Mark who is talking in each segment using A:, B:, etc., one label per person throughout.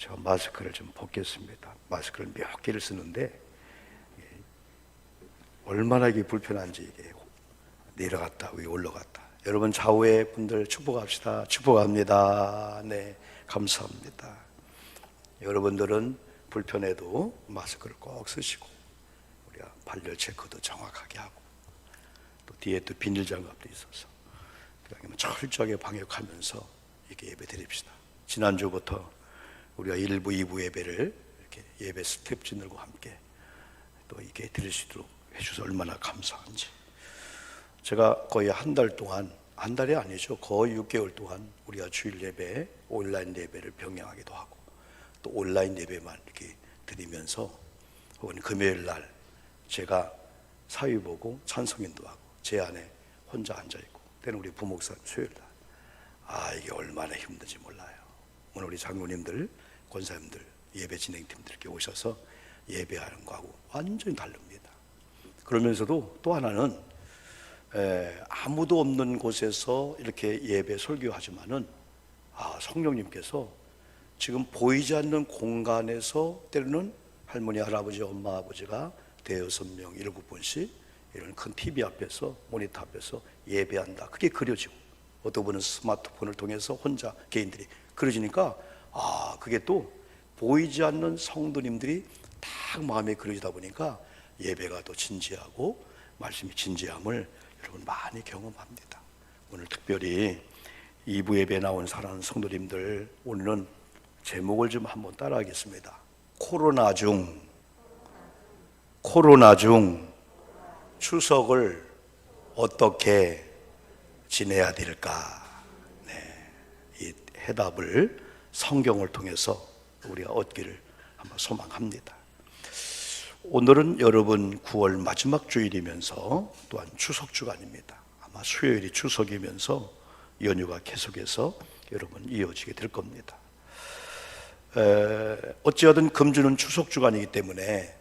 A: 저 마스크를 좀 벗겠습니다. 마스크를 몇 개를 쓰는데 얼마나 이게 불편한지, 이게 내려갔다 위 올라갔다. 여러분 좌우의 분들 축복합시다. 축복합니다. 네, 감사합니다. 여러분들은 불편해도 마스크를 꼭 쓰시고, 우리가 발열 체크도 정확하게 하고, 또 뒤에 또 비닐 장갑도 있어서 철저하게 방역하면서 이렇게 예배 드립시다. 지난주부터 우리가 1부, 2부 예배를 이렇게 예배 스텝진들과 함께 또 이렇게 드릴 수 있도록 해주셔서 얼마나 감사한지. 제가 거의 한 달 동안, 한 달이 아니죠, 거의 6개월 동안 우리가 주일 예배, 온라인 예배를 병행하기도 하고, 또 온라인 예배만 이렇게 드리면서, 혹은 금요일 날 제가 사위 보고 찬송인도 하고, 제 안에 혼자 앉아있고, 때는 우리 부목사님 수요일 날, 이게 얼마나 힘든지 몰라요. 오늘 우리 장로님들, 권사님들, 예배 진행팀들 이렇게 오셔서 예배하는 거하고 완전히 다릅니다. 그러면서도 또 하나는, 아무도 없는 곳에서 이렇게 예배 설교하지만은, 성령님께서 지금 보이지 않는 공간에서 때로는 할머니, 할아버지, 엄마, 아버지가 대여섯 명, 7분씩 이런 큰 TV 앞에서, 모니터 앞에서 예배한다. 그게 그려지고, 어떤 분은 스마트폰을 통해서 혼자 개인들이 그려지니까, 그게 또 보이지 않는 성도님들이 딱 마음에 그려지다 보니까 예배가 더 진지하고 말씀이 진지함을 여러분 많이 경험합니다. 오늘 특별히 2부 예배 나온 사랑하는 성도님들, 오늘은 제목을 좀 한번 따라하겠습니다. 코로나 중 추석을 어떻게 지내야 될까? 네, 이 해답을 성경을 통해서 우리가 얻기를 한번 소망합니다. 오늘은 여러분 9월 마지막 주일이면서 또한 추석 주간입니다. 아마 수요일이 추석이면서 연휴가 계속해서 여러분 이어지게 될 겁니다. 어찌하든 금주는 추석 주간이기 때문에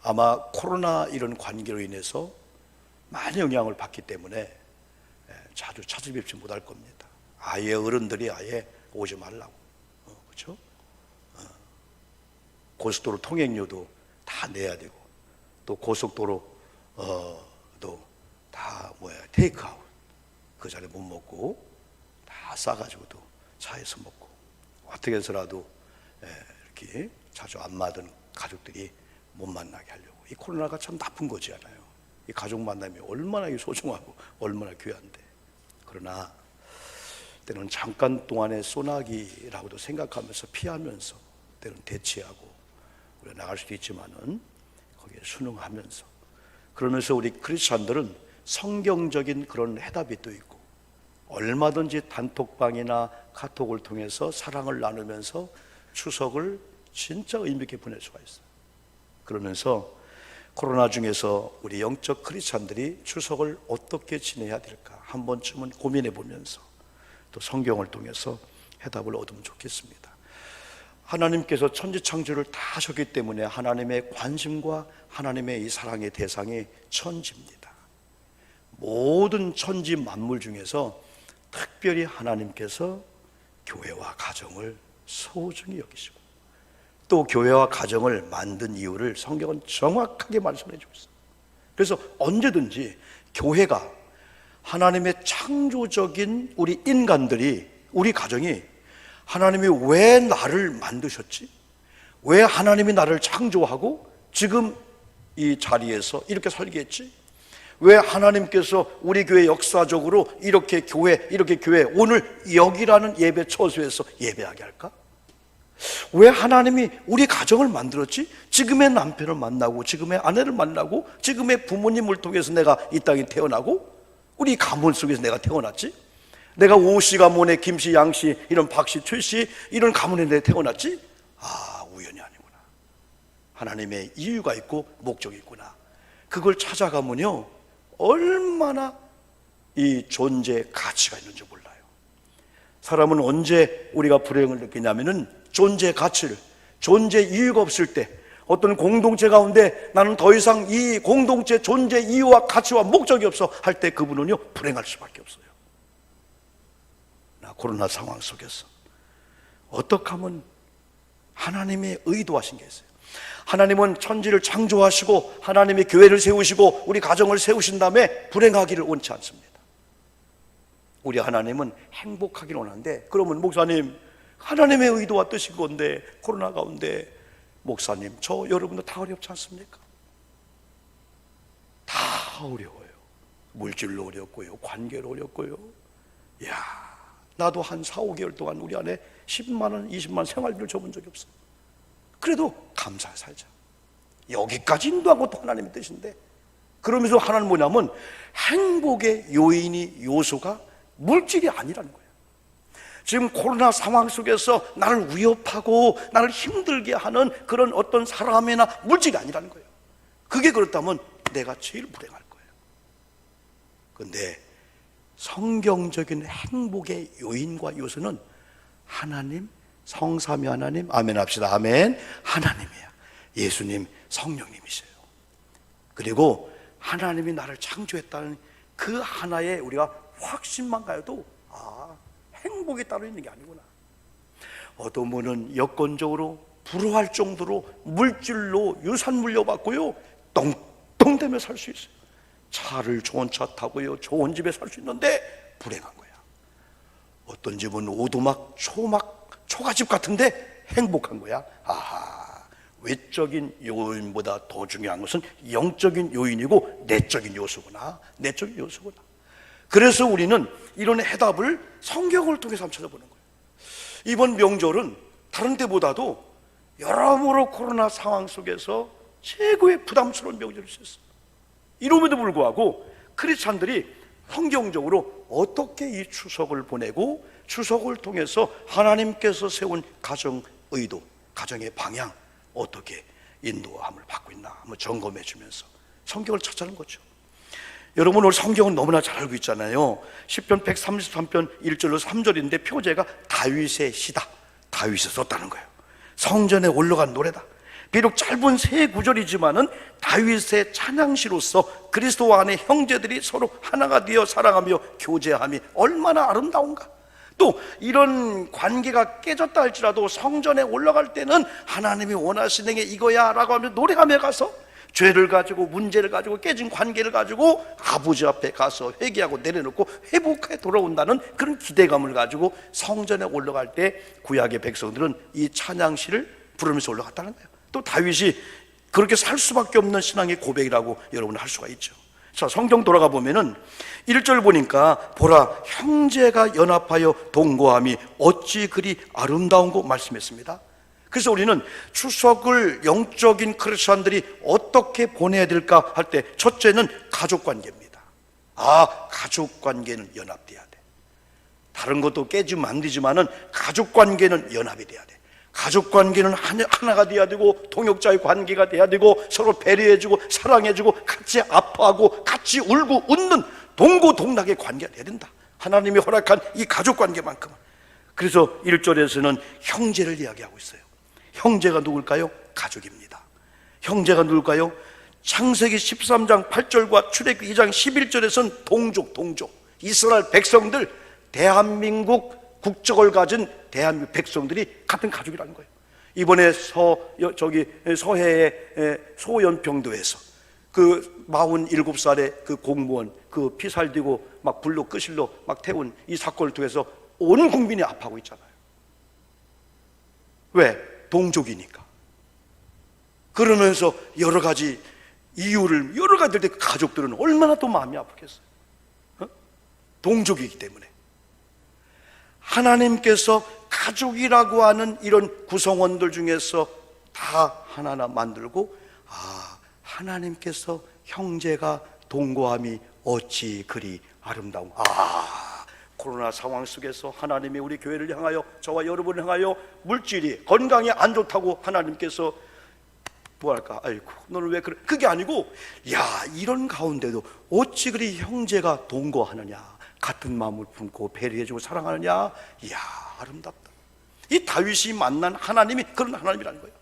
A: 아마 코로나 이런 관계로 인해서 많이 영향을 받기 때문에 자주 찾아뵙지 못할 겁니다. 아예 어른들이 아예 오지 말라고, 그렇죠? 고속도로 통행료도 다 내야 되고, 또 고속도로 또 다 테이크아웃, 그 자리에 못 먹고 다 싸가지고도 차에서 먹고, 어떻게 해서라도 이렇게 자주 안 만나던 가족들이 못 만나게 하려고. 이 코로나가 참 나쁜 거지 않아요. 이 가족 만남이 얼마나 소중하고 얼마나 귀한데. 그러나 때로는 잠깐 동안의 소나기라고도 생각하면서 피하면서, 때로는 대치하고 우리가 나갈 수도 있지만은 거기에 순응하면서, 그러면서 우리 크리스찬들은 성경적인 그런 해답이 또 있고, 얼마든지 단톡방이나 카톡을 통해서 사랑을 나누면서 추석을 진짜 의미 있게 보낼 수가 있어요. 그러면서 코로나 중에서 우리 영적 크리스찬들이 추석을 어떻게 지내야 될까 한 번쯤은 고민해 보면서 또 성경을 통해서 해답을 얻으면 좋겠습니다. 하나님께서 천지창조를 다 하셨기 때문에 하나님의 관심과 하나님의 이 사랑의 대상이 천지입니다. 모든 천지 만물 중에서 특별히 하나님께서 교회와 가정을 소중히 여기시고, 또 교회와 가정을 만든 이유를 성경은 정확하게 말씀해 주고 있어요. 그래서 언제든지 교회가, 하나님의 창조적인 우리 인간들이, 우리 가정이 하나님이 왜 나를 만드셨지? 왜 하나님이 나를 창조하고 지금 이 자리에서 이렇게 살게 했지? 왜 하나님께서 우리 교회 역사적으로 이렇게 교회 오늘 여기라는 예배 처소에서 예배하게 할까? 왜 하나님이 우리 가정을 만들었지? 지금의 남편을 만나고, 지금의 아내를 만나고, 지금의 부모님을 통해서 내가 이 땅에 태어나고, 우리 가문 속에서 내가 태어났지? 내가 오씨 가문에 김씨, 양씨, 이런 박씨, 최씨, 이런 가문에 내가 태어났지? 우연이 아니구나. 하나님의 이유가 있고 목적이 있구나. 그걸 찾아가면요, 얼마나 이 존재 가치가 있는지 몰라요. 사람은 언제 우리가 불행을 느끼냐면은 존재 가치를, 존재 이유가 없을 때, 어떤 공동체 가운데 나는 더 이상 이 공동체 존재 이유와 가치와 목적이 없어 할 때 그분은요 불행할 수밖에 없어요. 나 코로나 상황 속에서 어떻게 하면 하나님의 의도하신 게 있어요. 하나님은 천지를 창조하시고 하나님의 교회를 세우시고 우리 가정을 세우신 다음에 불행하기를 원치 않습니다. 우리 하나님은 행복하기를 원하는데, 그러면 목사님, 하나님의 의도와 뜻인 건데 코로나 가운데, 목사님, 저 여러분도 다 어렵지 않습니까? 다 어려워요. 물질로 어렵고요, 관계로 어렵고요. 야, 나도 한 4, 5개월 동안 우리 안에 10만 원, 20만 원 생활비를 줘본 적이 없어요. 그래도 감사히 살자. 여기까지 인도한 것도 하나님의 뜻인데, 그러면서 하나는 뭐냐면 행복의 요인이, 요소가 물질이 아니라는 거예요. 지금 코로나 상황 속에서 나를 위협하고 나를 힘들게 하는 그런 어떤 사람이나 물질이 아니라는 거예요. 그게 그렇다면 내가 제일 불행할 거예요. 그런데 성경적인 행복의 요인과 요소는 하나님, 성삼위 하나님, 아멘 합시다. 아멘. 하나님이에요. 예수님, 성령님이세요. 그리고 하나님이 나를 창조했다는 그 하나의 우리가 확신만 가도 행복이 따로 있는 게 아니구나. 어떤 분은 여건적으로 불화할 정도로 물질로 유산 물려받고요, 똥똥대며 살 수 있어요. 차를 좋은 차 타고요, 좋은 집에 살 수 있는데 불행한 거야. 어떤 집은 오두막, 초가집 같은데 행복한 거야. 외적인 요인보다 더 중요한 것은 영적인 요인이고 내적인 요소구나. 내적인 요소구나. 그래서 우리는 이런 해답을 성경을 통해서 한번 찾아보는 거예요. 이번 명절은 다른 때보다도 여러모로 코로나 상황 속에서 최고의 부담스러운 명절이 있었어요. 이럼에도 불구하고 크리스찬들이 성경적으로 어떻게 이 추석을 보내고 추석을 통해서 하나님께서 세운 가정 의도, 가정의 방향 어떻게 인도함을 받고 있나 한번 점검해 주면서 성경을 찾아는 거죠. 여러분, 오늘 성경은 너무나 잘 알고 있잖아요. 시편 133편 1절로 3절인데 표제가 다윗의 시다. 다윗이 썼다는 거예요. 성전에 올라간 노래다. 비록 짧은 세 구절이지만은 다윗의 찬양시로서 그리스도 안에 형제들이 서로 하나가 되어 사랑하며 교제함이 얼마나 아름다운가. 또 이런 관계가 깨졌다 할지라도 성전에 올라갈 때는 하나님이 원하시는 게 이거야 라고 하며 노래하며 가서 죄를 가지고 문제를 가지고 깨진 관계를 가지고 아버지 앞에 가서 회개하고 내려놓고 회복해 돌아온다는 그런 기대감을 가지고 성전에 올라갈 때 구약의 백성들은 이 찬양시를 부르면서 올라갔다는 거예요. 또 다윗이 그렇게 살 수밖에 없는 신앙의 고백이라고 여러분 할 수가 있죠. 자, 성경 돌아가 보면은 1절 보니까 보라, 형제가 연합하여 동거함이 어찌 그리 아름다운고 말씀했습니다. 그래서 우리는 추석을 영적인 크리스천들이 어떻게 보내야 될까 할 때 첫째는 가족관계입니다. 가족관계는 연합돼야 돼. 다른 것도 깨지면 안 되지만은 가족관계는 연합이 돼야 돼. 가족관계는 하나가 돼야 되고 동역자의 관계가 돼야 되고 서로 배려해주고 사랑해주고 같이 아파하고 같이 울고 웃는 동고동락의 관계가 돼야 된다. 하나님이 허락한 이 가족관계만큼은. 그래서 1절에서는 형제를 이야기하고 있어요. 형제가 누굴까요? 가족입니다. 형제가 누굴까요? 창세기 13장 8절과 출애굽기 2장 11절에서는 동족 이스라엘 백성들, 대한민국 국적을 가진 대한민국 백성들이 같은 가족이라는 거예요. 이번에 서해의 소연평도에서 그 47살의 그 공무원 그 피살되고 막 불로 끄실로 막 태운 이 사건을 통해서 온 국민이 아파하고 있잖아요. 왜? 동족이니까. 그러면서 여러 가지 이유를 여러 가지 때 가족들은 얼마나 또 마음이 아프겠어요. 동족이기 때문에. 하나님께서 가족이라고 하는 이런 구성원들 중에서 다 하나하나 만들고 하나님께서 형제가 동거함이 어찌 그리 아름다운. 코로나 상황 속에서 하나님이 우리 교회를 향하여 저와 여러분을 향하여 물질이 건강이 안 좋다고 하나님께서 뭐랄까, 아이고 너는 왜 그래, 그게 아니고 이런 가운데도 어찌 그리 형제가 동거하느냐, 같은 마음을 품고 배려해주고 사랑하느냐. 이야, 아름답다. 이 다윗이 만난 하나님이 그런 하나님이라는 거예요.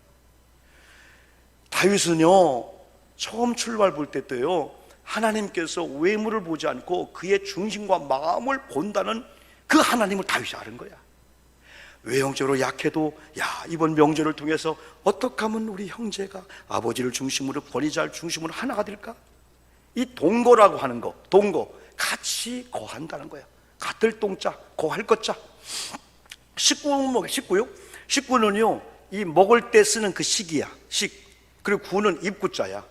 A: 다윗은요, 처음 출발 볼 때도요, 하나님께서 외모를 보지 않고 그의 중심과 마음을 본다는 그 하나님을 다윗이 아는 거야. 외형적으로 약해도 이번 명절을 통해서 어떻게 하면 우리 형제가 아버지를 중심으로 권위자를 중심으로 하나가 될까? 이 동거라고 하는 거, 동거, 같이 거한다는 거야. 같을 동자, 거할 것자. 식구요? 식구는요, 이 먹을 때 쓰는 그 식이야. 식. 그리고 구는 입구자야.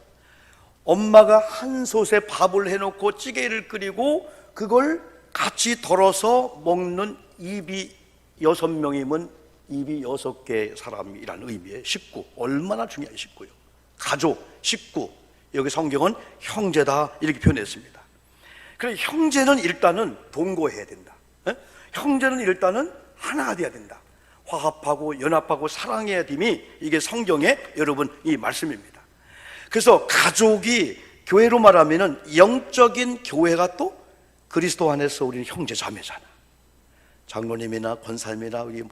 A: 엄마가 한 솥에 밥을 해놓고 찌개를 끓이고 그걸 같이 덜어서 먹는 입이 6명이면 입이 6개 사람이라는 의미의 식구. 얼마나 중요한 식구요. 가족, 식구. 여기 성경은 형제다 이렇게 표현했습니다. 그래, 형제는 일단은 동거해야 된다. 형제는 일단은 하나가 돼야 된다. 화합하고 연합하고 사랑해야 됨이 이게 성경의 여러분 이 말씀입니다. 그래서 가족이 교회로 말하면은 영적인 교회가 또 그리스도 안에서 우리는 형제 자매잖아. 장로님이나 권사님이나 우리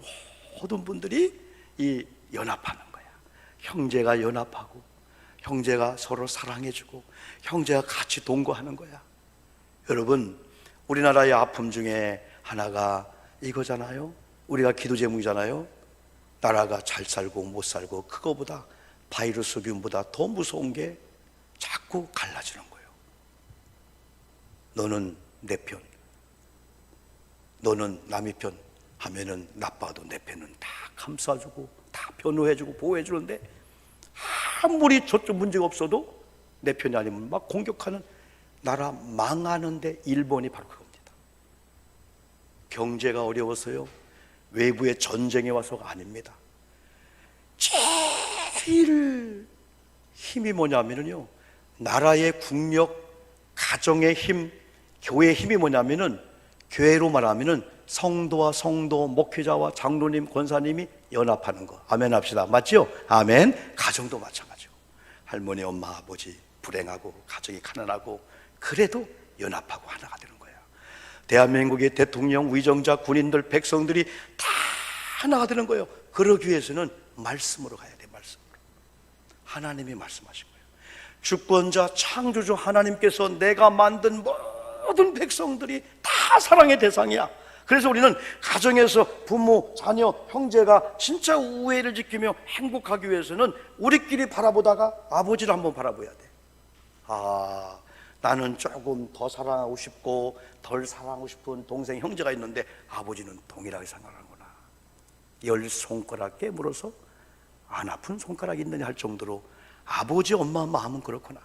A: 모든 분들이 이 연합하는 거야. 형제가 연합하고 형제가 서로 사랑해주고 형제가 같이 동거하는 거야. 여러분, 우리나라의 아픔 중에 하나가 이거잖아요. 우리가 기도 제목이잖아요. 나라가 잘 살고 못 살고 그거보다 바이러스 균보다 더 무서운 게 자꾸 갈라지는 거예요. 너는 내 편, 너는 남의 편 하면은 나빠도 내 편은 다 감싸주고 다 변호해주고 보호해주는데 아무리 저쪽 문제가 없어도 내 편이 아니면 막 공격하는 나라 망하는데 일본이 바로 그겁니다. 경제가 어려워서요, 외부의 전쟁에 와서가 아닙니다. 제일 힘이 뭐냐면요, 나라의 국력, 가정의 힘, 교회의 힘이 뭐냐면은 교회로 말하면은 성도와 성도, 목회자와 장로님, 권사님이 연합하는 거. 아멘 합시다. 맞죠? 아멘. 가정도 마찬가지고, 할머니, 엄마, 아버지 불행하고 가정이 가난하고 그래도 연합하고 하나가 되는 거야. 대한민국의 대통령, 위정자, 군인들, 백성들이 다 하나가 되는 거예요. 그러기 위해서는 말씀으로 가야 돼. 말씀으로. 하나님이 말씀하신 거예요. 주권자, 창조주 하나님께서 내가 만든 모든 백성들이 다 사랑의 대상이야. 그래서 우리는 가정에서 부모, 자녀, 형제가 진짜 우애를 지키며 행복하기 위해서는 우리끼리 바라보다가 아버지를 한번 바라봐야 돼. 나는 조금 더 사랑하고 싶고 덜 사랑하고 싶은 동생, 형제가 있는데 아버지는 동일하게 생각하는구나. 10손가락 깨물어서 안 아픈 손가락이 있느냐 할 정도로 아버지, 엄마 마음은 그렇구나.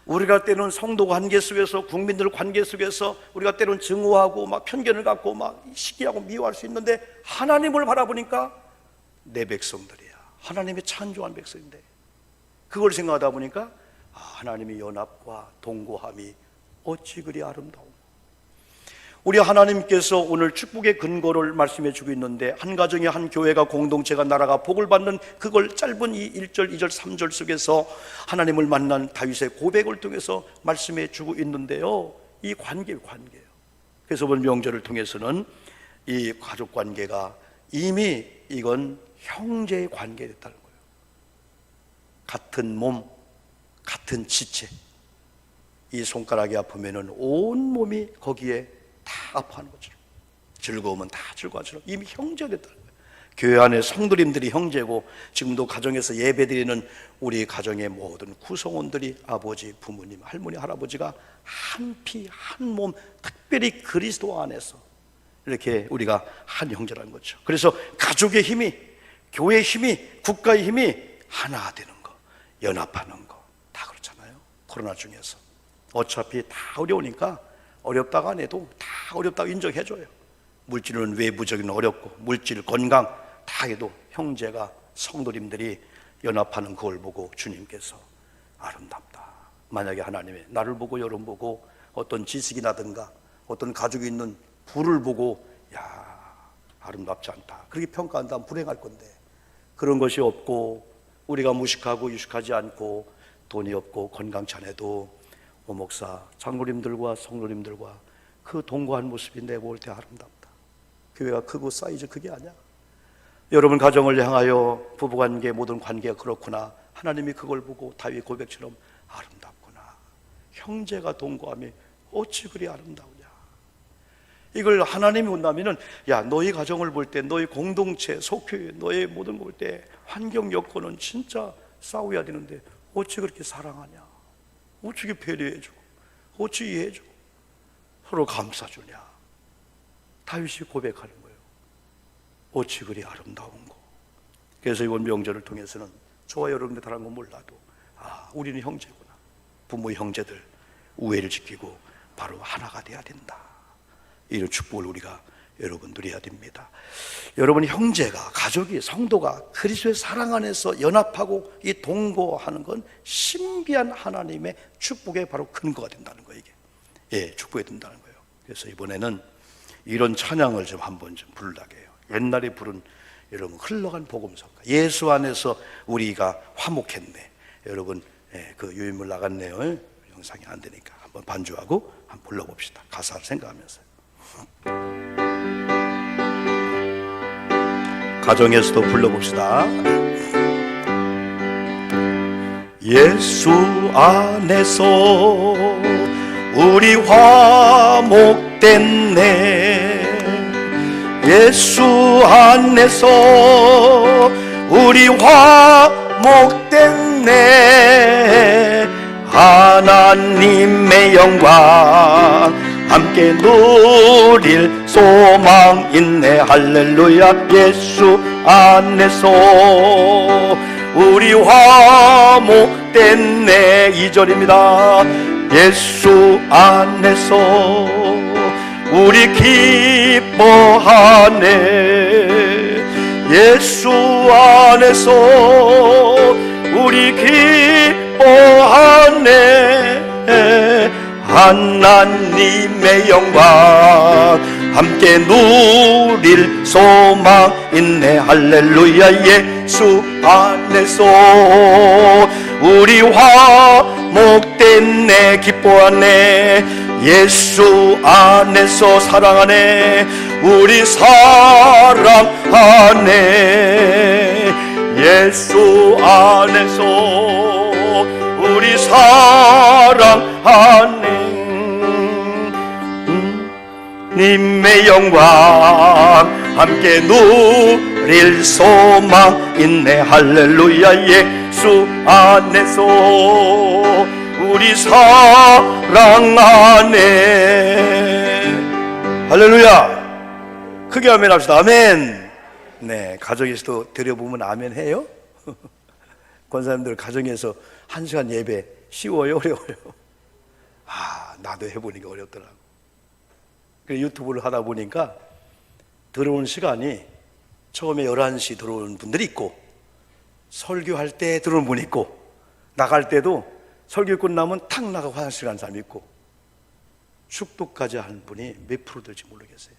A: 우리가 때로는 성도 관계 속에서, 국민들 관계 속에서 우리가 때로는 증오하고 막 편견을 갖고 막 시기하고 미워할 수 있는데 하나님을 바라보니까 내 백성들이야. 하나님의 찬조한 백성인데 그걸 생각하다 보니까 하나님의 연합과 동거함이 어찌 그리 아름다워. 우리 하나님께서 오늘 축복의 근거를 말씀해 주고 있는데, 한 가정이, 한 교회가, 공동체가, 나라가 복을 받는 그걸 짧은 이 1절, 2절, 3절 속에서 하나님을 만난 다윗의 고백을 통해서 말씀해 주고 있는데요, 이 관계예요. 그래서 오늘 명절을 통해서는 이 가족 관계가 이미 이건 형제의 관계가 됐다는 거예요. 같은 몸, 같은 지체. 이 손가락이 아프면은 온 몸이 거기에 다 아파하는 것처럼, 즐거우면 다 즐거워하처럼 이미 형제가 됐다는 거예요. 교회 안에 성도님들이 형제고, 지금도 가정에서 예배드리는 우리 가정의 모든 구성원들이 아버지, 부모님, 할머니, 할아버지가 한 피, 한 몸, 특별히 그리스도 안에서 이렇게 우리가 한 형제라는 거죠. 그래서 가족의 힘이, 교회의 힘이, 국가의 힘이 하나 되는 거, 연합하는 거 다 그렇잖아요. 코로나 중에서 어차피 다 어려우니까 어렵다고 안 해도 다 어렵다고 인정해줘요. 물질은 외부적인 어렵고 물질, 건강 다 해도 형제가, 성도님들이 연합하는 그걸 보고 주님께서 아름답다. 만약에 하나님이 나를 보고 여러분 보고 어떤 지식이 나든가 어떤 가족이 있는 부를 보고 아름답지 않다 그렇게 평가한다면 불행할 건데, 그런 것이 없고 우리가 무식하고 유식하지 않고 돈이 없고 건강치 않아도 목사, 장로님들과 성도님들과 그 동거한 모습이 내가 볼 때 아름답다. 교회가 크고 사이즈 그게 아니야. 여러분 가정을 향하여 부부관계, 모든 관계가 그렇구나. 하나님이 그걸 보고 다윗 고백처럼 아름답구나. 형제가 동거함이 어찌 그리 아름다우냐. 이걸 하나님이 온다면은, 야, 너희 가정을 볼 때, 너희 공동체, 속교회, 너희 모든 걸 볼 때 환경 여건은 진짜 싸워야 되는데 어찌 그렇게 사랑하냐, 어찌 배려해주고, 어찌 이해해주고, 서로 감싸주냐. 다윗이 고백하는 거예요. 어찌 그리 아름다운 거. 그래서 이번 명절을 통해서는 저와 여러분들 다른 건 몰라도, 아, 우리는 형제구나. 부모 형제들 우애를 지키고 바로 하나가 돼야 된다. 이런 축복을 우리가 여러분 누려야 됩니다. 여러분, 형제가, 가족이, 성도가 그리스도의 사랑 안에서 연합하고 이 동거하는 건 신비한 하나님의 축복의 바로 근거가 된다는 거예요. 이게, 예, 축복이 된다는 거예요. 그래서 이번에는 이런 찬양을 좀 한번 좀 부르려고 해요. 옛날에 부른, 여러분, 흘러간 복음성가, 예수 안에서 우리가 화목했네. 여러분, 예, 그 유인물 나갔네요. 영상이 안 되니까 한번 반주하고 한번 불러봅시다. 가사를 생각하면서. 가정에서도 불러봅시다. 예수 안에서 우리 화목됐네. 예수 안에서 우리 화목됐네. 하나님의 영광 함께 누릴 소망 있네. 할렐루야. 예수 안에서 우리 화목됐네. 2절입니다. 예수 안에서 우리 기뻐하네. 예수 안에서 우리 기뻐하네. 하나님의 영광 함께 누릴 소망 있네. 할렐루야. 예수 안에서 우리 화목됐네. 기뻐하네. 예수 안에서 사랑하네. 우리 사랑하네. 예수 안에서 우리 사랑하네. 님의 영광 함께 누릴 소망 있네. 할렐루야. 예수 안에서 우리 사랑하네. 할렐루야. 크게 아멘 합시다. 아멘. 네, 가정에서도 드려보면 아멘 해요? 권사님들 가정에서 1시간 예배 쉬워요, 어려워요? 아, 나도 해보니까 어렵더라고. 유튜브를 하다 보니까 들어오는 시간이 처음에 11시 들어오는 분들이 있고, 설교할 때 들어오는 분이 있고, 나갈 때도 설교 끝나면 탁 나가고 화장실 가는 사람이 있고, 축도까지 하는 분이 몇 프로 될지 모르겠어요.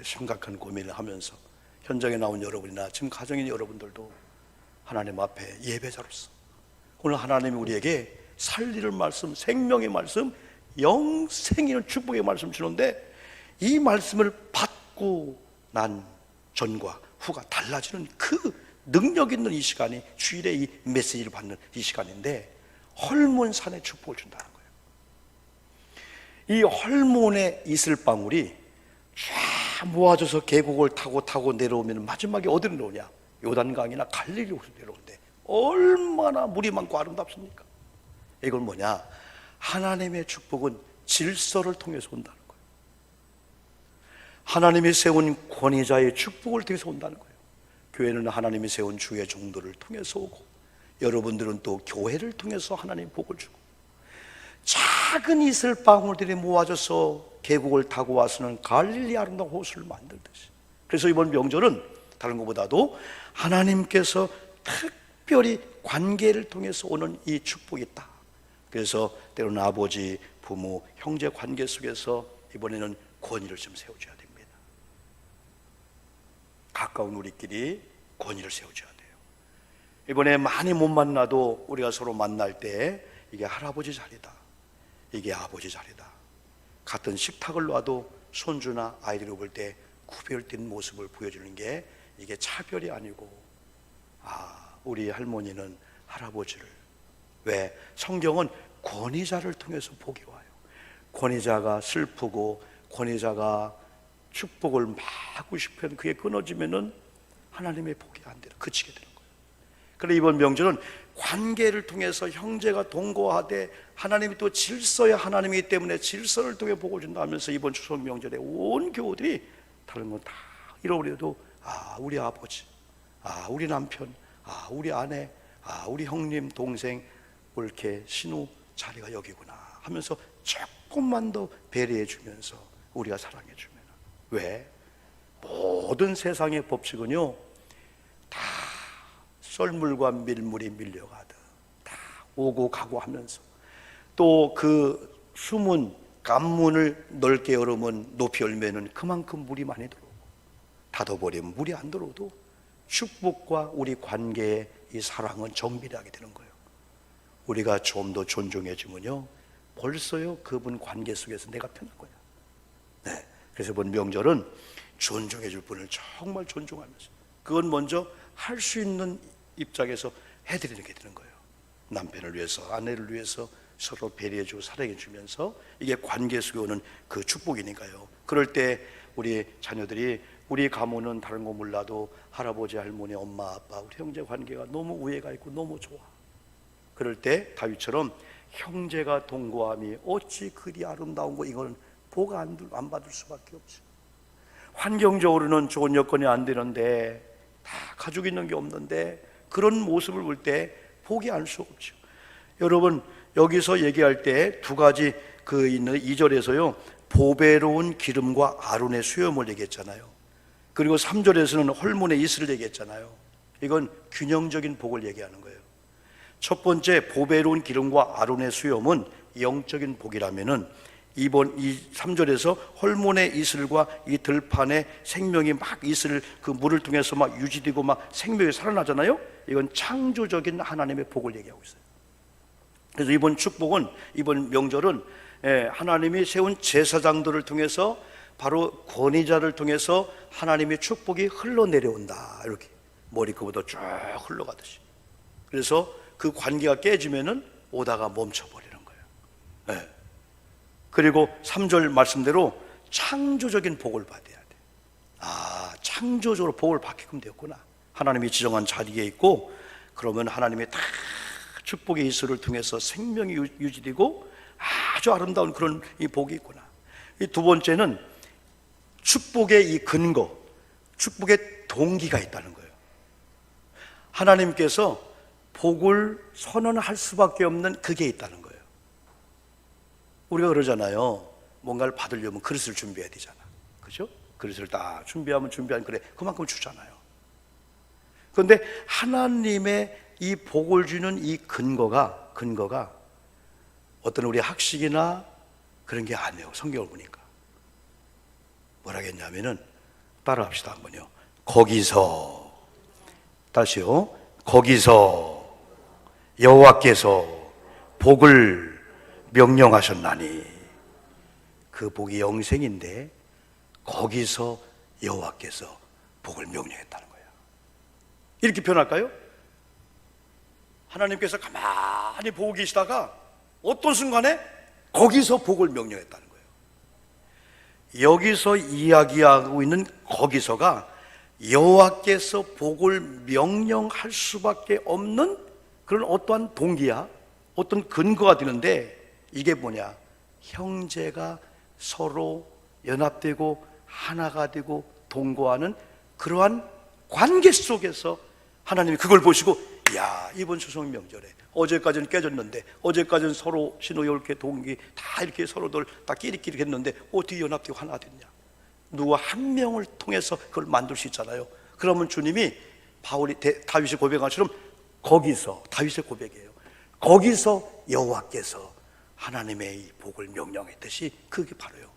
A: 심각한 고민을 하면서 현장에 나온 여러분이나 지금 가정에 있는 여러분들도 하나님 앞에 예배자로서 오늘 하나님이 우리에게 살리는 말씀, 생명의 말씀, 영생이는 축복의 말씀 주는데, 이 말씀을 받고 난 전과 후가 달라지는 그 능력 있는 이 시간이 주일에 이 메시지를 받는 이 시간인데, 헐몬산의 축복을 준다는 거예요. 이 헐몬의 이슬방울이 쫙 모아져서 계곡을 타고 내려오면 마지막에 어디로 내려오냐? 요단강이나 갈릴리로 내려오는데 얼마나 물이 많고 아름답습니까? 이건 뭐냐? 하나님의 축복은 질서를 통해서 온다는 거예요. 하나님이 세운 권위자의 축복을 통해서 온다는 거예요. 교회는 하나님이 세운 주의 종도를 통해서 오고, 여러분들은 또 교회를 통해서 하나님 복을 주고, 작은 이슬방울들이 모아져서 계곡을 타고 와서는 갈릴리 아름다운 호수를 만들듯이. 그래서 이번 명절은 다른 것보다도 하나님께서 특별히 관계를 통해서 오는 이 축복이 있다. 그래서 때로는 아버지, 부모, 형제 관계 속에서 이번에는 권위를 좀 세워줘야 됩니다. 가까운 우리끼리 권위를 세워줘야 돼요. 이번에 많이 못 만나도 우리가 서로 만날 때 이게 할아버지 자리다, 이게 아버지 자리다. 같은 식탁을 놔도 손주나 아이들을 볼 때 구별된 모습을 보여주는 게 이게 차별이 아니고, 아, 우리 할머니는 할아버지를, 왜? 성경은 권위자를 통해서 복이 와요. 권위자가 슬프고 권위자가 축복을 막고 싶으면 그게 끊어지면은 하나님의 복이 안 되는, 그치게 되는 거예요. 그런데 이번 명절은 관계를 통해서 형제가 동거하되 하나님이 또 질서의 하나님이기 때문에 질서를 통해 복을 준다 하면서 이번 추석 명절에 온 교우들이 다른 건 다 잃어버려도 우리 아버지, 우리 남편, 우리 아내, 우리 형님, 동생 옳게 신우 자리가 여기구나 하면서 조금만 더 배려해 주면서 우리가 사랑해 주면, 왜? 모든 세상의 법칙은요 다 썰물과 밀물이 밀려가듯 다 오고 가고 하면서, 또 그 숨은 관문을 넓게 열으면 높이 열면은 그만큼 물이 많이 들어오고, 닫아버리면 물이 안 들어오도 축복과 우리 관계의 이 사랑은 정밀하게 되는 거예요. 우리가 좀 더 존중해주면요 벌써요 그분 관계 속에서 내가 편한 거야. 네. 그래서 이번 명절은 존중해 줄 분을 정말 존중하면서, 그건 먼저 할 수 있는 입장에서 해드리는 게 되는 거예요. 남편을 위해서, 아내를 위해서 서로 배려해 주고 사랑해 주면서, 이게 관계 속에 오는 그 축복이니까요. 그럴 때 우리 자녀들이, 우리 가문은 다른 거 몰라도 할아버지, 할머니, 엄마, 아빠, 우리 형제 관계가 너무 우애가 있고 너무 좋아. 그럴 때 다윗처럼 형제가 동거함이 어찌 그리 아름다운 거, 이거는 복 안 받을 수밖에 없죠. 환경적으로는 좋은 여건이 안 되는데, 다 가지고 있는 게 없는데 그런 모습을 볼 때 복이 알 수 없죠. 여러분 여기서 얘기할 때 두 가지 그 있는 2절에서요 보배로운 기름과 아론의 수염을 얘기했잖아요. 그리고 3절에서는 헐몬의 이슬을 얘기했잖아요. 이건 균형적인 복을 얘기하는 거예요. 첫 번째 보배로운 기름과 아론의 수염은 영적인 복이라면은, 이번 3절에서 헐몬의 이슬과 이 들판에 생명이 막 이슬, 그 물을 통해서 막 유지되고 막 생명이 살아나잖아요. 이건 창조적인 하나님의 복을 얘기하고 있어요. 그래서 이번 축복은, 이번 명절은 하나님이 세운 제사장들을 통해서, 바로 권위자를 통해서 하나님의 축복이 흘러내려온다. 이렇게 머리끝부터 쭉 흘러가듯이. 그래서 그 관계가 깨지면은 오다가 멈춰버리는 거예요. 네. 그리고 3절 말씀대로 창조적인 복을 받아야 돼. 창조적으로 복을 받게끔 되었구나. 하나님이 지정한 자리에 있고, 그러면 하나님의 다 축복의 이슬을 통해서 생명이 유지되고 아주 아름다운 그런 이 복이 있구나. 이 두 번째는 축복의 이 근거, 축복의 동기가 있다는 거예요. 하나님께서 복을 선언할 수밖에 없는 그게 있다는 거예요. 우리가 그러잖아요. 뭔가를 받으려면 그릇을 준비해야 되잖아. 그죠? 그릇을 다 준비하면 그래 그만큼 주잖아요. 그런데 하나님의 이 복을 주는 이 근거가 어떤 우리 학식이나 그런 게 아니에요. 성경을 보니까 뭐라겠냐면은, 따라합시다 한번요. 거기서, 다시요. 거기서 여호와께서 복을 명령하셨나니, 그 복이 영생인데 거기서 여호와께서 복을 명령했다는 거예요. 이렇게 표현할까요? 하나님께서 가만히 보고 계시다가 어떤 순간에 거기서 복을 명령했다는 거예요. 여기서 이야기하고 있는 거기서가 여호와께서 복을 명령할 수밖에 없는 그런 어떠한 동기야, 어떤 근거가 되는데, 이게 뭐냐? 형제가 서로 연합되고 하나가 되고 동거하는 그러한 관계 속에서 하나님이 그걸 보시고, 야, 이번 추석 명절에 어제까지는 깨졌는데, 어제까지는 서로 신호 이렇게 동기 다 이렇게 서로들 다 끼리끼리 했는데 어떻게 연합되고 하나 됐냐? 누구 한 명을 통해서 그걸 만들 수 있잖아요. 그러면 주님이 다윗이 고백한 것처럼 거기서, 다윗의 고백이에요. 거기서 여호와께서 하나님의 이 복을 명령했듯이 그게 바로요.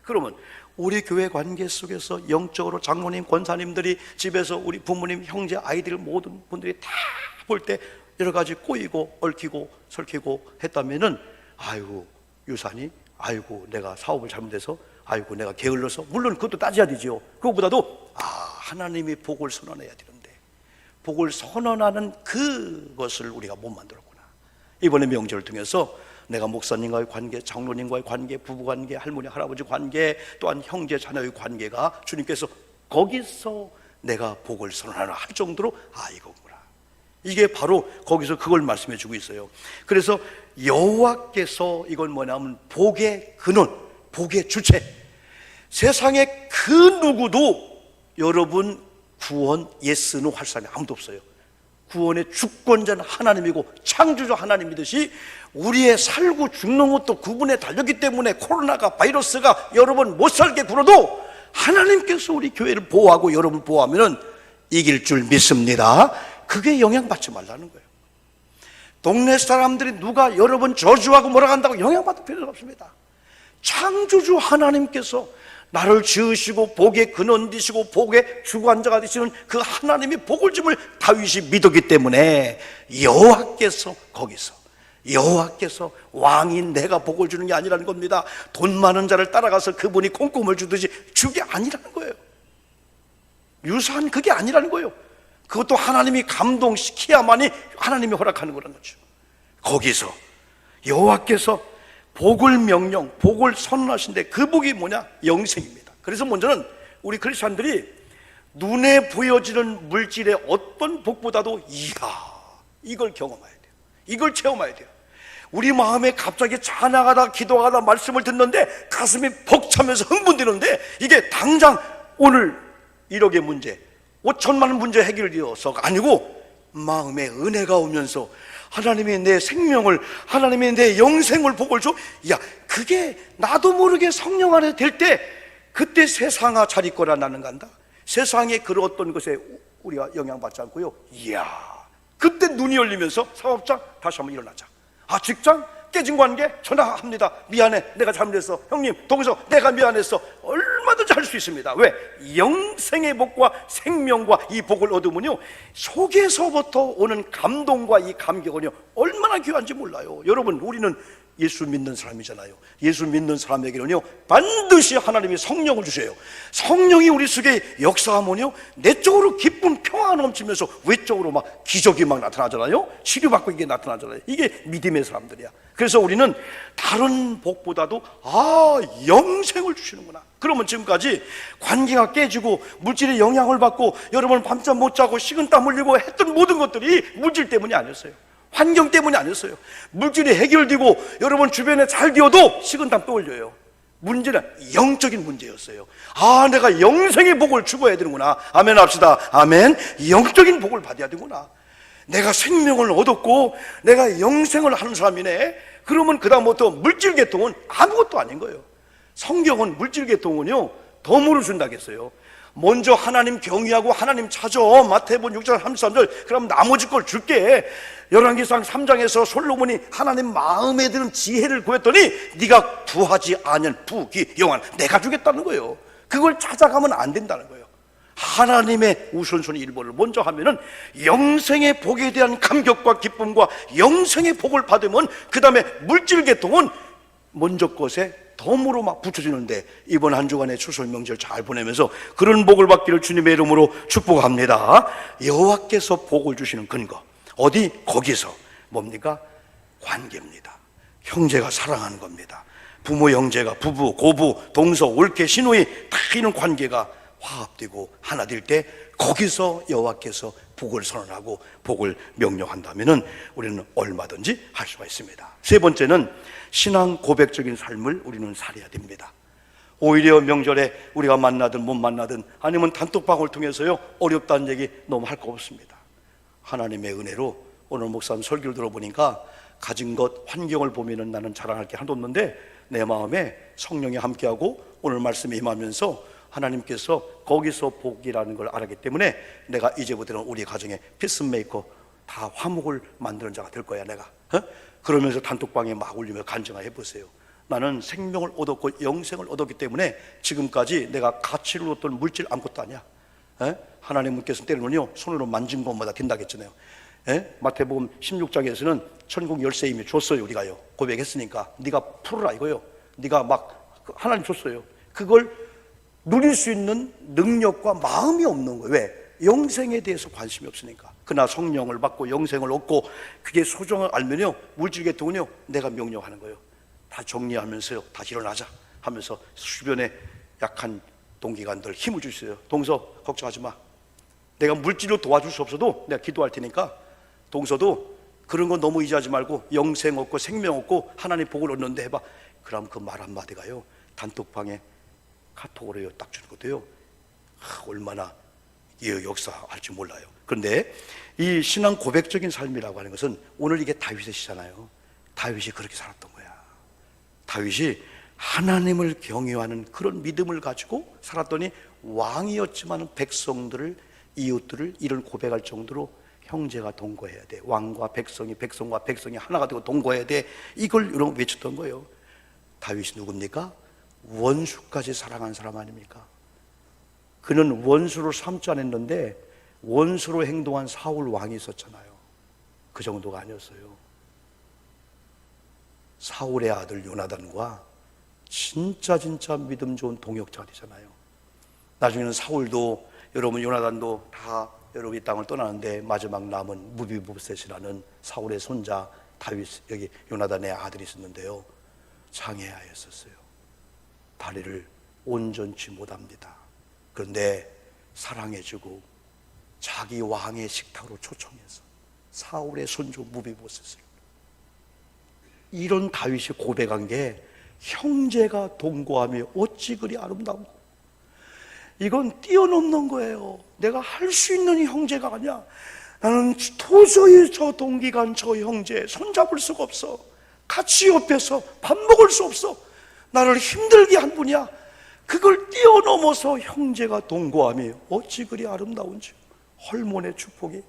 A: 그러면 우리 교회 관계 속에서 영적으로 장로님, 권사님들이 집에서 우리 부모님, 형제, 아이들 모든 분들이 다 볼 때 여러 가지 꼬이고 얽히고 설키고 했다면은, 아이고 유산이, 아이고 내가 사업을 잘못해서, 아이고 내가 게을러서, 물론 그것도 따져야 되지요. 그것보다도 하나님이 복을 선언해야 되는데 복을 선언하는 그것을 우리가 못 만들었구나. 이번에 명절을 통해서 내가 목사님과의 관계, 장로님과의 관계, 부부관계, 할머니 할아버지 관계, 또한 형제 자녀의 관계가 주님께서 거기서 내가 복을 선언하라 할 정도로 이거구나. 이게 바로 거기서 그걸 말씀해 주고 있어요. 그래서 여호와께서 이건 뭐냐면 복의 근원, 복의 주체. 세상에 그 누구도 여러분 구원 예스노 할 사람이 아무도 없어요. 구원의 주권자는 하나님이고 창조주 하나님이듯이 우리의 살고 죽는 것도 그분에 달렸기 때문에 코로나가 바이러스가 여러분 못 살게 굴어도 하나님께서 우리 교회를 보호하고 여러분 보호하면 이길 줄 믿습니다. 그게 영향받지 말라는 거예요. 동네 사람들이 누가 여러분 저주하고 뭐라 한다고 영향받을 필요는 없습니다. 창조주 하나님께서 나를 지으시고 복의 근원 되시고 복의 주관자가 되시는 그 하나님이 복을 줌을 다윗이 믿었기 때문에 여호와께서 거기서 여호와께서 왕인 내가 복을 주는 게 아니라는 겁니다. 돈 많은 자를 따라가서 그분이 콩콩을 주듯이 주게 아니라는 거예요. 유사한 그게 아니라는 거예요. 그것도 하나님이 감동시켜야만이 하나님이 허락하는 거라는 거죠. 거기서 여호와께서 복을 명령, 복을 선언하신데 그 복이 뭐냐? 영생입니다. 그래서 먼저는 우리 크리스찬들이 눈에 보여지는 물질의 어떤 복보다도 이걸 경험해야 돼요. 이걸 체험해야 돼요. 우리 마음에 갑자기 찬양하다 기도하다 말씀을 듣는데 가슴이 벅차면서 흥분되는데 이게 당장 오늘 1억의 문제, 5천만 원 문제 해결되어서가 아니고 마음에 은혜가 오면서 하나님이 내 생명을, 하나님이 내 영생을 복을 줘. 그게 나도 모르게 성령 안에 될 때 그때 세상아 잘 있거라 나는 간다. 세상에 그런 어떤 것에 우리가 영향받지 않고요. 그때 눈이 열리면서 사업장 다시 한번 일어나자. 직장 깨진 관계 전화합니다. 미안해, 내가 잘못했어. 형님, 동서 내가 미안했어. 얼마든지 할 수 있습니다. 왜? 영생의 복과 생명과 이 복을 얻으면요 속에서부터 오는 감동과 이 감격은요 얼마나 귀한지 몰라요. 여러분, 우리는 예수 믿는 사람이잖아요. 예수 믿는 사람에게는요 반드시 하나님이 성령을 주셔요. 성령이 우리 속에 역사하면요 내적으로 기쁨, 평화 넘치면서 외적으로 막 기적이 막 나타나잖아요. 치료받고 이게 나타나잖아요. 이게 믿음의 사람들이야. 그래서 우리는 다른 복보다도 영생을 주시는구나. 그러면 지금까지 관계가 깨지고 물질의 영향을 받고 여러분 밤잠 못 자고 식은땀 흘리고 했던 모든 것들이 물질 때문이 아니었어요. 환경 때문이 아니었어요. 물질이 해결되고 여러분 주변에 잘 되어도 식은땀 떠올려요. 문제는 영적인 문제였어요. 내가 영생의 복을 추구해야 되는구나. 아멘 합시다. 아멘. 영적인 복을 받아야 되구나. 내가 생명을 얻었고 내가 영생을 하는 사람이네. 그러면 그다음부터 물질 계통은 아무것도 아닌 거예요. 성경은 물질 계통은요 덤으로 준다겠어요. 먼저 하나님 경외하고 하나님 찾아. 마태복음 6장 33절. 그럼 나머지 걸 줄게. 열왕기상 3장에서 솔로몬이 하나님 마음에 드는 지혜를 구했더니 네가 구하지 않은 부귀 영화 내가 주겠다는 거예요. 그걸 찾아가면 안 된다는 거예요. 하나님의 우선순위 1번을 먼저 하면은 영생의 복에 대한 감격과 기쁨과 영생의 복을 받으면 그 다음에 물질 계통은 먼저 것에 덤으로 막 붙여주는데 이번 한 주간의 추석 명절 잘 보내면서 그런 복을 받기를 주님의 이름으로 축복합니다. 여호와께서 복을 주시는 근거 어디? 거기서 뭡니까? 관계입니다. 형제가 사랑하는 겁니다. 부모 형제가 부부, 고부, 동서, 올케, 시누이 다 이런 관계가 화합되고 하나 될 때 거기서 여호와께서 복을 선언하고 복을 명령한다면은 우리는 얼마든지 할 수가 있습니다. 세 번째는 신앙 고백적인 삶을 우리는 살아야 됩니다. 오히려 명절에 우리가 만나든 못 만나든 아니면 단톡방을 통해서요 어렵다는 얘기 너무 할 거 없습니다. 하나님의 은혜로 오늘 목사님 설교를 들어보니까 가진 것 환경을 보면은 나는 자랑할 게 하나도 없는데 내 마음에 성령이 함께하고 오늘 말씀에 임하면서 하나님께서 거기서 복이라는 걸 알았기 때문에 내가 이제부터는 우리 가정에 피스메이커 다 화목을 만드는 자가 될 거야 내가. 그러면서 단톡방에 막 올리며 간증해 보세요. 나는 생명을 얻었고 영생을 얻었기 때문에 지금까지 내가 가치를 얻던 물질 아무것도 아니야. 하나님께서 때로는요 손으로 만진 것마다 된다겠잖아요. 마태복음 16장에서는 천국 열쇠임이 줬어요. 우리가요 고백했으니까 네가 풀어라 이거요. 네가 막 하나님 줬어요. 그걸 누릴 수 있는 능력과 마음이 없는 거예요. 왜? 영생에 대해서 관심이 없으니까. 그러나 성령을 받고 영생을 얻고 그게 소중을 알면요, 물질 계통은요, 내가 명령하는 거예요. 다 정리하면서요, 다시 일어나자 하면서 주변에 약한 동기관들 힘을 주세요. 동서 걱정하지 마. 내가 물질로 도와줄 수 없어도 내가 기도할 테니까 동서도 그런 거 너무 의지하지 말고 영생 얻고 생명 얻고 하나님 복을 얻는데 해봐. 그럼 그 말 한마디가요, 단톡방에 카톡으로 딱 주는 것도요, 얼마나 역사할지 몰라요. 그런데 이 신앙 고백적인 삶이라고 하는 것은 오늘 이게 다윗의 시잖아요. 다윗이 그렇게 살았던 거야. 다윗이 하나님을 경외하는 그런 믿음을 가지고 살았더니 왕이었지만 백성들을, 이웃들을 이런 고백할 정도로 형제가 동거해야 돼. 왕과 백성이, 백성과 백성이 하나가 되고 동거해야 돼. 이걸 여러분 외쳤던 거예요. 다윗이 누굽니까? 원수까지 사랑한 사람 아닙니까? 그는 원수를 삼지 않았는데 원수로 행동한 사울 왕이 있었잖아요. 그 정도가 아니었어요. 사울의 아들 요나단과 진짜 믿음 좋은 동역자가 되잖아요. 나중에는 사울도, 여러분 요나단도 다 여러분 이 땅을 떠나는데 마지막 남은 무비보셋이라는 사울의 손자 다윗, 여기 요나단의 아들이 있었는데요, 장애하였었어요. 다리를 온전치 못합니다. 그런데 사랑해주고 자기 왕의 식탁으로 초청해서 사울의 손주 무비보셋을, 이런 다윗이 고백한 게 형제가 동거하며 어찌 그리 아름다운고, 이건 뛰어넘는 거예요. 내가 할 수 있는 형제가 아니야. 나는 도저히 저 동기간 저 형제 손잡을 수가 없어. 같이 옆에서 밥 먹을 수 없어. 나를 힘들게 한 분이야. 그걸 뛰어넘어서 형제가 동거하며 어찌 그리 아름다운지. 헐몬의 축복이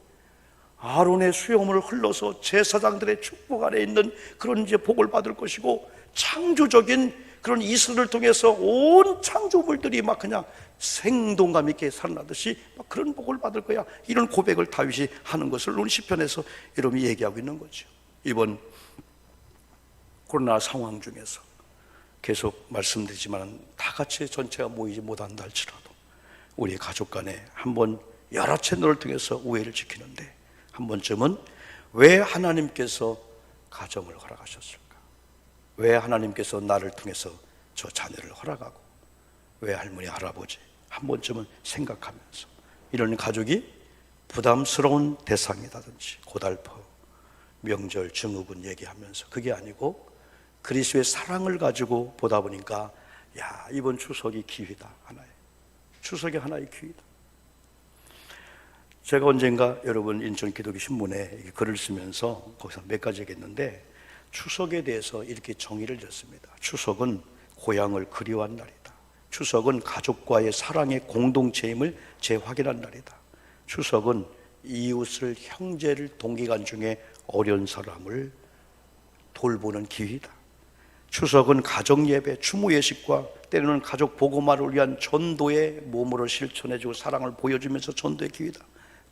A: 아론의 수염을 흘러서 제사장들의 축복 아래 있는 그런 이제 복을 받을 것이고, 창조적인 그런 이슬을 통해서 온 창조물들이 막 그냥 생동감 있게 살아나듯이 막 그런 복을 받을 거야. 이런 고백을 다윗이 하는 것을 오늘 시편에서 여러분이 얘기하고 있는 거죠. 이번 코로나 상황 중에서 계속 말씀드리지만 다 같이 전체가 모이지 못한다 할지라도 우리 가족 간에 한번 여러 채널을 통해서 우애를 지키는데 한 번쯤은 왜 하나님께서 가정을 허락하셨을까? 왜 하나님께서 나를 통해서 저 자녀를 허락하고, 왜 할머니 할아버지 한 번쯤은 생각하면서, 이런 가족이 부담스러운 대상이라든지 고달퍼 명절 증후군 얘기하면서 그게 아니고 그리스도의 사랑을 가지고 보다 보니까, 야, 이번 추석이 기회다. 하나의 추석이 하나의 기회다. 제가 언젠가 여러분 인천 기독교 신문에 글을 쓰면서 거기서 몇 가지 얘기했는데, 추석에 대해서 이렇게 정의를 줬습니다. 추석은 고향을 그리워한 날이다. 추석은 가족과의 사랑의 공동체임을 재확인한 날이다. 추석은 이웃을, 형제를, 동기간 중에 어려운 사람을 돌보는 기회다. 추석은 가정 예배, 추모 예식과 때로는 가족 보고마를 위한 전도의 몸으로 실천해주고 사랑을 보여주면서 전도의 기회다.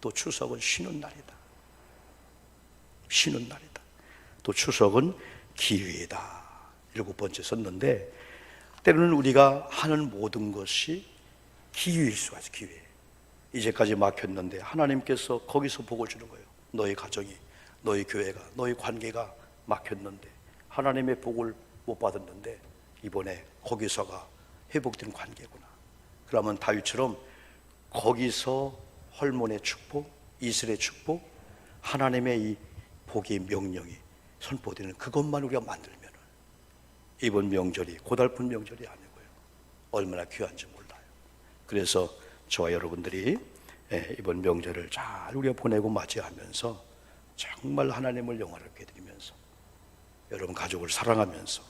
A: 또 추석은 쉬는 날이다. 쉬는 날이다. 또 추석은 기회이다. 7번째 썼는데, 때로는 우리가 하는 모든 것이 기회일 수가 있어. 기회. 이제까지 막혔는데 하나님께서 거기서 복을 주는 거예요. 너희 가정이, 너희 교회가, 너희 관계가 막혔는데 하나님의 복을 못 받았는데 이번에 거기서가 회복된 관계구나. 그러면 다윗처럼 거기서 헐몬의 축복, 이슬의 축복, 하나님의 이 복의 명령이 선포되는 그것만 우리가 만들면 이번 명절이 고달픈 명절이 아니고요, 얼마나 귀한지 몰라요. 그래서 저와 여러분들이 이번 명절을 잘 우리가 보내고 맞이하면서 정말 하나님을 영화롭게 드리면서 여러분 가족을 사랑하면서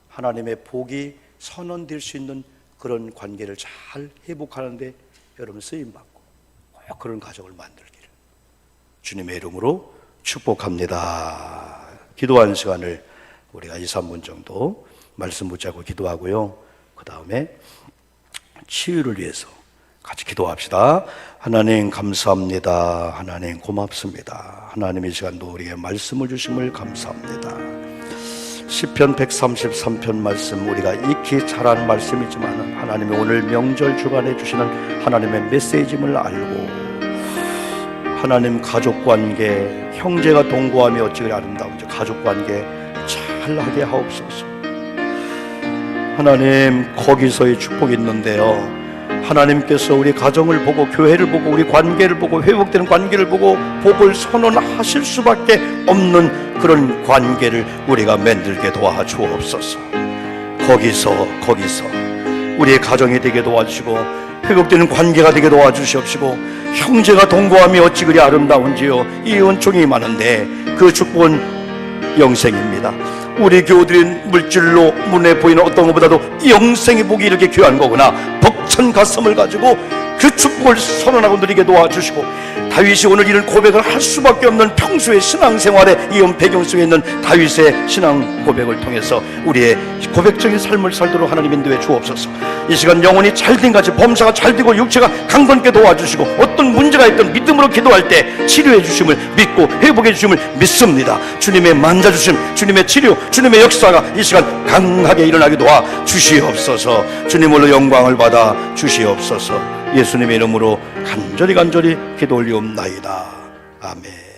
A: 하나님의 복이 선언될 수 있는 그런 관계를 잘 회복하는데 여러분 쓰임받고 꼭 그런 가족을 만들기를 주님의 이름으로 축복합니다. 기도하는 시간을 우리가 2, 3분 정도 말씀 붙잡고 기도하고요, 그 다음에 치유를 위해서 같이 기도합시다. 하나님 감사합니다. 하나님 고맙습니다. 하나님 이 시간도 우리에게 말씀을 주심을 감사합니다. 시편 133편 말씀 우리가 익히 잘한 말씀이지만 하나님이 오늘 명절 주간에 주시는 하나님의 메시지임을 알고 하나님 가족관계, 형제가 동거하며 어찌 그리 아름다운지 가족관계 잘하게 하옵소서. 하나님, 거기서의 축복이 있는데요, 하나님께서 우리 가정을 보고 교회를 보고 우리 관계를 보고 회복되는 관계를 보고 복을 선언하실 수밖에 없는 그런 관계를 우리가 만들게 도와주옵소서. 거기서 우리의 가정이 되게 도와주시고 회복되는 관계가 되게 도와주시옵시고, 형제가 동거하며 어찌 그리 아름다운지요. 이 은총이 많은데 그 축복은 영생입니다. 우리 교우들이 물질로 눈에 보이는 어떤 것보다도 영생의 복이 이렇게 귀한 거구나, 벅찬 가슴을 가지고 그 축복을 선언하고 누리게 도와주시고, 다윗이 오늘 이런 고백을 할 수밖에 없는 평소의 신앙생활에 이런 배경 속에 있는 다윗의 신앙 고백을 통해서 우리의 고백적인 삶을 살도록 하나님 인도해 주옵소서. 이 시간 영혼이 잘된 같이 범사가 잘되고 육체가 강건케 도와주시고, 어떤 문제가 있든 믿음으로 기도할 때 치료해 주심을 믿고 회복해 주심을 믿습니다. 주님의 만져주심, 주님의 치료, 주님의 역사가 이 시간 강하게 일어나게 도와 주시옵소서. 주님으로 영광을 받아 주시옵소서. 예수님의 이름으로 간절히 기도 올리옵나이다. 아멘.